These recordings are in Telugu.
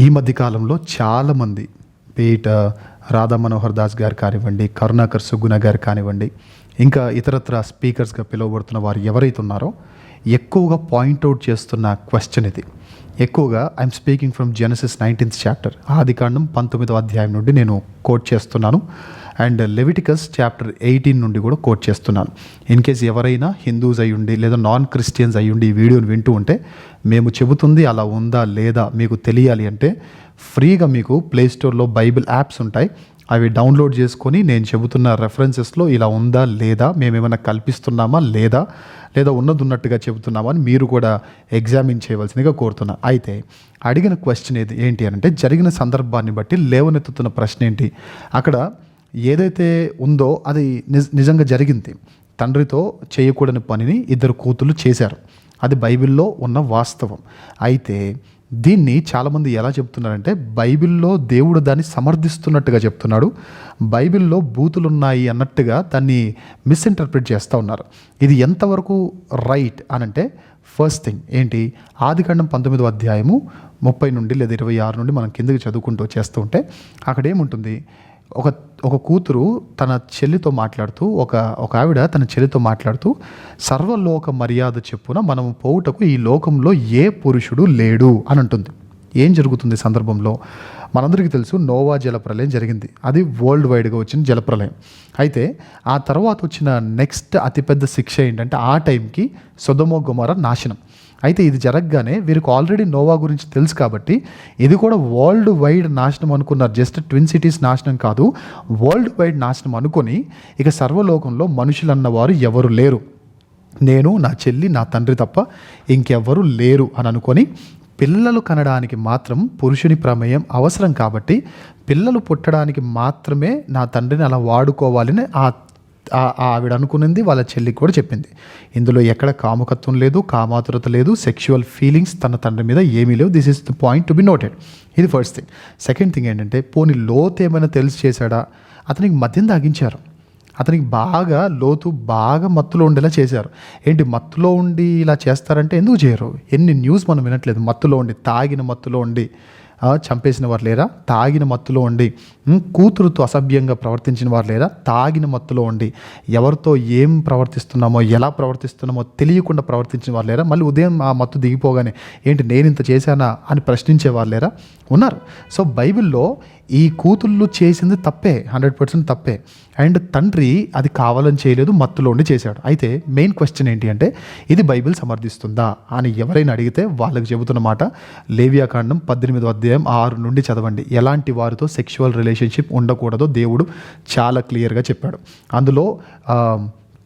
ఈ మధ్య కాలంలో చాలామంది పేట రాధా మనోహర్ దాస్ గారు కానివ్వండి, కరుణాకర్ సుగుణ గారు కానివ్వండి, ఇంకా ఇతరత్ర స్పీకర్స్గా పిలువబడుతున్న వారు ఎవరైతే ఉన్నారో ఎక్కువగా పాయింట్అవుట్ చేస్తున్న క్వశ్చన్ ఇది. ఎక్కువగా I'm speaking from Genesis 19th chapter, ఆదికాండం 19వ అధ్యాయం నుండి నేను కోట్ చేస్తున్నాను. అండ్ లెవిటికస్ చాప్టర్ 18 నుండి కూడా కోట్ చేస్తున్నాను. ఇన్ కేస్ ఎవరైనా హిందూస్ అయ్యుండి లేదా నాన్ క్రిస్టియన్స్ అయ్యుండి ఈ వీడియోని వింటూ ఉంటే, మేము చెబుతుంది అలా ఉందా లేదా మీకు తెలియాలి అంటే ఫ్రీగా మీకు ప్లేస్టోర్లో బైబిల్ యాప్స్ ఉంటాయి. అవి డౌన్లోడ్ చేసుకొని నేను చెబుతున్న రెఫరెన్సెస్లో ఇలా ఉందా లేదా, మేమేమైనా కల్పిస్తున్నామా లేదా ఉన్నది ఉన్నట్టుగా చెబుతున్నామా అని మీరు కూడా ఎగ్జామిన్ చేయవలసిందిగా కోరుతున్నా. అయితే అడిగిన క్వశ్చన్ ఏంటి అంటే, జరిగిన సందర్భాన్ని బట్టి లేవనెత్తుతున్న ప్రశ్న ఏంటి, అక్కడ ఏదైతే ఉందో అది నిజంగా జరిగింది. తండ్రితో చేయకూడని పనిని ఇద్దరు కూతుళ్ళు చేశారు. అది బైబిల్లో ఉన్న వాస్తవం. అయితే దీన్ని చాలామంది ఎలా చెప్తున్నారంటే, బైబిల్లో దేవుడు దాన్ని సమర్థిస్తున్నట్టుగా చెప్తున్నాడు, బైబిల్లో బూతులున్నాయి అన్నట్టుగా దాన్ని మిస్ఇంటర్ప్రిట్ చేస్తూ ఉన్నారు. ఇది ఎంతవరకు రైట్ అనంటే, ఫస్ట్ థింగ్ ఏంటి, ఆదికాండం 19వ అధ్యాయము 30 నుండి లేదా 26 నుండి మనం కిందకి చదువుకుంటూ చేస్తూ ఉంటే అక్కడ ఏముంటుంది, ఒక కూతురు తన చెల్లితో మాట్లాడుతూ, ఒక ఆవిడ తన చెల్లితో మాట్లాడుతూ, సర్వలోక మర్యాద చెప్పున మనం పోవుటకు ఈ లోకంలో ఏ పురుషుడు లేడు అని అంటుంది. ఏం జరుగుతుంది సందర్భంలో మనందరికీ తెలుసు, నోవా జలప్రలయం జరిగింది. అది వరల్డ్ వైడ్గా వచ్చిన జలప్రలయం. అయితే ఆ తర్వాత వచ్చిన నెక్స్ట్ అతిపెద్ద శిక్ష ఏంటంటే, ఆ టైంకి సొదొమ గొమొర్రా నాశనం. అయితే ఇది జరగగానే వీరికి ఆల్రెడీ నోవా గురించి తెలుసు కాబట్టి ఇది కూడా వరల్డ్ వైడ్ నాశనం అనుకున్నారు. జస్ట్ ట్విన్ సిటీస్ నాశనం కాదు, వరల్డ్ వైడ్ నాశనం అనుకొని ఇక సర్వలోకంలో మనుషులు అన్నవారు ఎవరు లేరు, నేను, నా చెల్లి, నా తండ్రి తప్ప ఇంకెవ్వరు లేరు అని అనుకొని, పిల్లలు కనడానికి మాత్రం పురుషుని ప్రమేయం అవసరం కాబట్టి పిల్లలు పుట్టడానికి మాత్రమే నా తండ్రిని అలా వాడుకోవాలని ఆవిడ అనుకున్నది వాళ్ళ చెల్లికి కూడా చెప్పింది. ఇందులో ఎక్కడ కాముకత్వం లేదు, కామాతురత లేదు, సెక్షువల్ ఫీలింగ్స్ తన తండ్రి మీద ఏమీ లేవు. This is the point to be noted. ఇది ఫస్ట్ థింగ్. సెకండ్ థింగ్ ఏంటంటే, పోనీ లోతు ఏమైనా తెలిసి చేశాడా, అతనికి మద్యం తాగించారు, అతనికి బాగా మత్తులో ఉండేలా చేశారు. ఏంటి, మత్తులో ఉండి ఇలా చేస్తారంటే ఎందుకు చేయరు? ఎన్ని న్యూస్ మనం వినట్లేదు, మత్తులో ఉండి, తాగిన మత్తులో ఉండి చంపేసిన వారు లేరా, తాగిన మత్తులో ఉండి కూతురుతో అసభ్యంగా ప్రవర్తించిన వారు లేరా, తాగిన మత్తులో ఉండి ఎవరితో ఏం ప్రవర్తిస్తున్నామో ఎలా ప్రవర్తిస్తున్నామో తెలియకుండా ప్రవర్తించిన వారు లేరా, మళ్ళీ ఉదయం ఆ మత్తు దిగిపోగానే ఏంటి నేను ఇంత చేశానా అని ప్రశ్నించే వారు లేరా, ఉన్నారు. సో బైబిల్లో ఈ కూతుళ్ళు చేసింది తప్పే, 100% తప్పే. అండ్ తండ్రి అది కావాలని చేయలేదు, మత్తులో ఉండి చేశాడు. అయితే మెయిన్ క్వశ్చన్ ఏంటి అంటే, ఇది బైబిల్ సమర్థిస్తుందా అని ఎవరైనా అడిగితే వాళ్ళకి చెబుతున్న మాట, లేవియాకాండం 18వ అధ్యాయం 6 నుండి చదవండి. ఎలాంటి వారితో సెక్షువల్ రిలేషన్షిప్ ఉండకూడదో దేవుడు చాలా క్లియర్గా చెప్పాడు. అందులో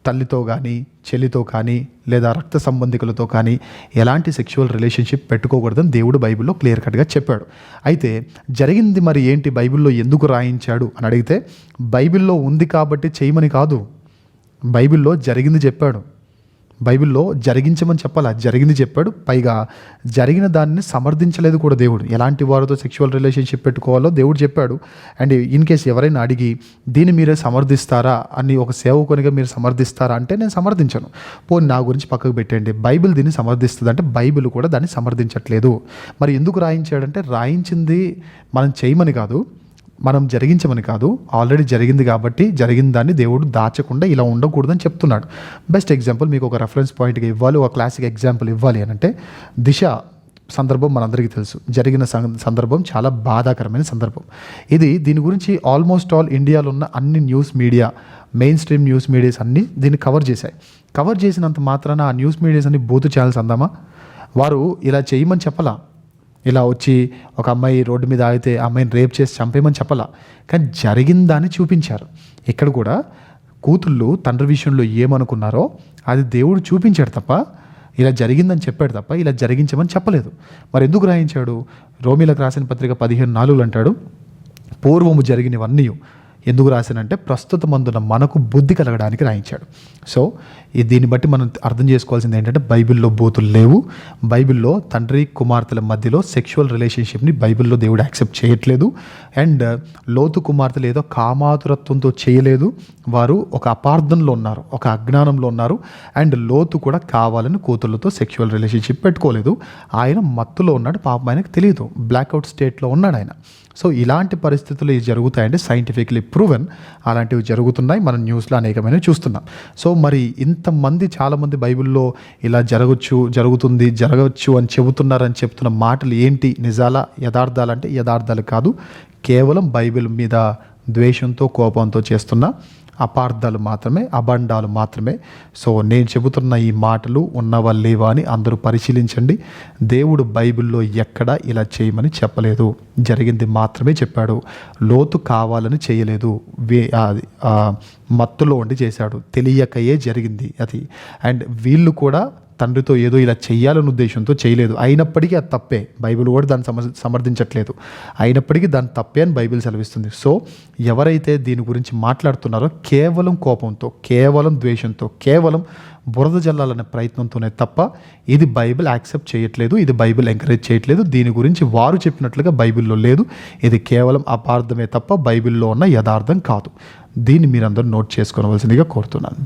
తల్లితో కానీ, చెల్లితో కానీ, లేదా రక్త సంబంధికులతో కానీ ఎలాంటి సెక్షువల్ రిలేషన్షిప్ పెట్టుకోకూడదని దేవుడు బైబిల్లో క్లియర్ కట్గా చెప్పాడు. అయితే జరిగింది మరి ఏంటి, బైబిల్లో ఎందుకు రాయించాడు అని అడిగితే, బైబిల్లో ఉంది కాబట్టి చేయమని కాదు, బైబిల్లో జరిగింది చెప్పాడు, బైబిల్లో జరిగించమని చెప్పాలా, జరిగింది చెప్పాడు. పైగా జరిగిన దాన్ని సమర్థించలేదు కూడా దేవుడు. ఎలాంటి వారితో సెక్షువల్ రిలేషన్షిప్ పెట్టుకోవాలో దేవుడు చెప్పాడు. అండ్ ఇన్ కేస్ ఎవరైనా అడిగి దీన్ని మీరే సమర్థిస్తారా అని, ఒక సేవకునిగా మీరు సమర్థిస్తారా అంటే, నేను సమర్థించను, పోనీ నా గురించి పక్కకు పెట్టండి, బైబిల్ దీన్ని సమర్థిస్తుంది అంటే బైబిల్ కూడా దాన్ని సమర్థించట్లేదు. మరి ఎందుకు రాయించాడంటే, రాయించింది మనం చేయమని కాదు, మనం జరిగించమని కాదు, ఆల్రెడీ జరిగింది కాబట్టి జరిగిన దాన్ని దేవుడు దాచకుండా ఇలా ఉండకూడదని చెప్తున్నాడు. బెస్ట్ ఎగ్జాంపుల్ మీకు ఒక రెఫరెన్స్ పాయింట్గా ఇవ్వాలి, ఒక క్లాసిక్ ఎగ్జాంపుల్ ఇవ్వాలి అని అంటే, దిశ సందర్భం మనందరికీ తెలుసు. జరిగిన సందర్భం చాలా బాధాకరమైన సందర్భం. దీని గురించి ఆల్మోస్ట్ ఆల్ ఇండియాలో ఉన్న అన్ని news media, main stream news medias అన్నీ దీన్ని కవర్ చేశాయి. కవర్ చేసినంత మాత్రాన ఆ న్యూస్ మీడియాస్ అన్ని బూతు ఛానల్స్ అందామా? వారు ఇలా చేయమని చెప్పలా, ఇలా వచ్చి ఒక అమ్మాయి రోడ్డు మీద ఆగితే అమ్మాయిని రేప్ చేసి చంపేయమని చెప్పాలా, కానీ జరిగిందాన్ని చూపించారు. ఇక్కడ కూడా కూతుళ్ళు తండ్రి విషయంలో ఏమనుకున్నారో అది దేవుడు చూపించాడు తప్ప, ఇలా జరిగిందని చెప్పాడు తప్ప ఇలా జరిగించమని చెప్పలేదు. మరి ఎందుకు రాయించాడు? రోమీలకు రాసిన పత్రిక 15:4 అంటాడు, పూర్వము జరిగినవన్నీ ఎందుకు రాశానంటే ప్రస్తుతమందున మనకు బుద్ధి కలగడానికి రాయించాడు. సో దీన్ని బట్టి మనం అర్థం చేసుకోవాల్సింది ఏంటంటే బైబిల్లో బూతులు లేవు. బైబిల్లో తండ్రి కుమార్తెల మధ్యలో సెక్షువల్ రిలేషన్షిప్ని బైబిల్లో దేవుడు యాక్సెప్ట్ చేయట్లేదు. అండ్ లోతు కుమార్తెలు ఏదో కామాతురత్వంతో చేయలేదు, వారు ఒక అపార్థంలో ఉన్నారు, ఒక అజ్ఞానంలో ఉన్నారు. అండ్ లోతు కూడా కావాలని కూతుళ్ళతో సెక్షువల్ రిలేషన్షిప్ పెట్టుకోలేదు. ఆయన మత్తులో ఉన్నాడు, పాపం ఆయనకు తెలియదు, బ్లాక్అవుట్ స్టేట్లో ఉన్నాడు ఆయన. సో ఇలాంటి పరిస్థితులు జరుగుతాయంటే సైంటిఫికలీ ప్రూవెన్ అలాంటివి జరుగుతున్నాయి. మనం న్యూస్లో అనేకమైనవి చూస్తున్నాం. సో మరి ఇంతమంది చాలామంది బైబిల్లో ఇలా జరగవచ్చు అని చెబుతున్న మాటలు ఏంటి? నిజాలా, యథార్థాలు అంటే యథార్థాలు కాదు, కేవలం బైబిల్ మీద ద్వేషంతో కోపంతో చేస్తున్న అపార్థాలు మాత్రమే, అబండాలు మాత్రమే. సో నేను చెబుతున్న ఈ మాటలు ఉన్నవా లేవా అని అందరూ పరిశీలించండి. దేవుడు బైబిల్లో ఎక్కడా ఇలా చేయమని చెప్పలేదు, జరిగింది మాత్రమే చెప్పాడు. లోతు కావాలని చేయలేదు, మత్తులో ఉండి చేశాడు, తెలియకయే జరిగింది అది. అండ్ వీళ్ళు కూడా తండ్రితో ఏదో ఇలా చెయ్యాలనే ఉద్దేశంతో చేయలేదు. అయినప్పటికీ అది తప్పే, బైబిల్ కూడా దాన్ని సమర్థించట్లేదు. అయినప్పటికీ దాన్ని తప్పే అని బైబిల్ సెలవిస్తుంది. సో ఎవరైతే దీని గురించి మాట్లాడుతున్నారో కేవలం కోపంతో, కేవలం ద్వేషంతో, కేవలం బురద జల్లాలనే ప్రయత్నంతోనే తప్ప ఇది బైబిల్ యాక్సెప్ట్ చేయట్లేదు, ఇది బైబిల్ ఎంకరేజ్ చేయట్లేదు. దీని గురించి వారు చెప్పినట్లుగా బైబిల్లో లేదు. ఇది కేవలం అపార్థమే తప్ప బైబిల్లో ఉన్న యథార్థం కాదు. దీన్ని మీరందరూ నోట్ చేసుకోవలసిందిగా కోరుతున్నాను.